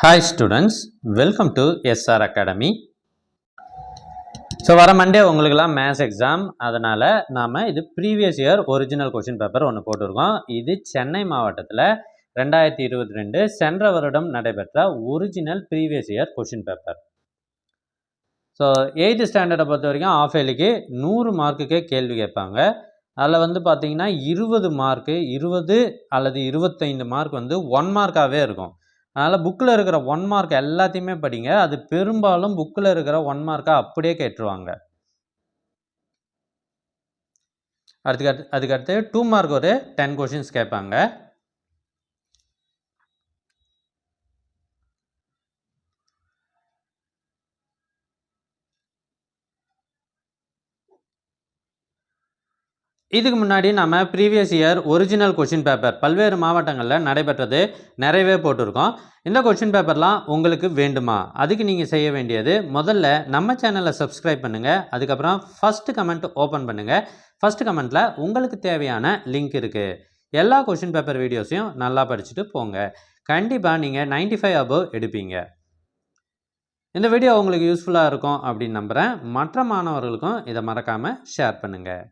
Hi students, welcome to SR Academy. So வர Monday உங்களுக்குலாம் maths exam, அதனால் நாம் இது previous year original question paper ஒன்று போட்டிருக்கோம். இது சென்னை மாவட்டத்தில் 2022 சென்ற வருடம் நடைபெற்ற original previous year question paper. So 8th ஸ்டாண்டர்டை பொறுத்த வரைக்கும் ஆஃப் இயர்லிக்கு 100 மார்க்குக்கே கேள்வி கேட்பாங்க. அதில் வந்து பார்த்திங்கன்னா 20 மார்க்கு 20 அல்லது 25 மார்க் வந்து 1 மார்க்காகவே இருக்கும். அதனால் புக்கில் இருக்கிற 1 மார்க் எல்லாத்தையுமே படிங்க. அது பெரும்பாலும் புக்கில் இருக்கிற 1 மார்க்கை அப்படியே கேட்டுருவாங்க. அதுக்கடுத்து 2 மார்க் ஒரு 10 கொஷின்ஸ் கேட்பாங்க. இதுக்கு முன்னாடி நம்ம previous year original question paper பல்வேறு மாவட்டங்களில் நடைபெற்றது நிறையவே போட்டிருக்கோம். இந்த கொஷின் பேப்பர்லாம் உங்களுக்கு வேண்டுமா? அதுக்கு நீங்கள் செய்ய வேண்டியது, முதல்ல நம்ம சேனலை சப்ஸ்கிரைப் பண்ணுங்கள். அதுக்கப்புறம் ஃபஸ்ட்டு கமெண்ட் ஓப்பன் பண்ணுங்கள். ஃபஸ்ட்டு கமெண்ட்டில் உங்களுக்கு தேவையான லிங்க் இருக்குது. எல்லா கொஷின் பேப்பர் வீடியோஸையும் நல்லா படிச்சுட்டு போங்க. கண்டிப்பாக நீங்கள் 95 above எடுப்பீங்க. இந்த வீடியோ உங்களுக்கு யூஸ்ஃபுல்லாக இருக்கும் அப்படின்னு நம்புகிறேன். மற்ற மாணவர்களுக்கும் இதை மறக்காமல் ஷேர் பண்ணுங்கள்.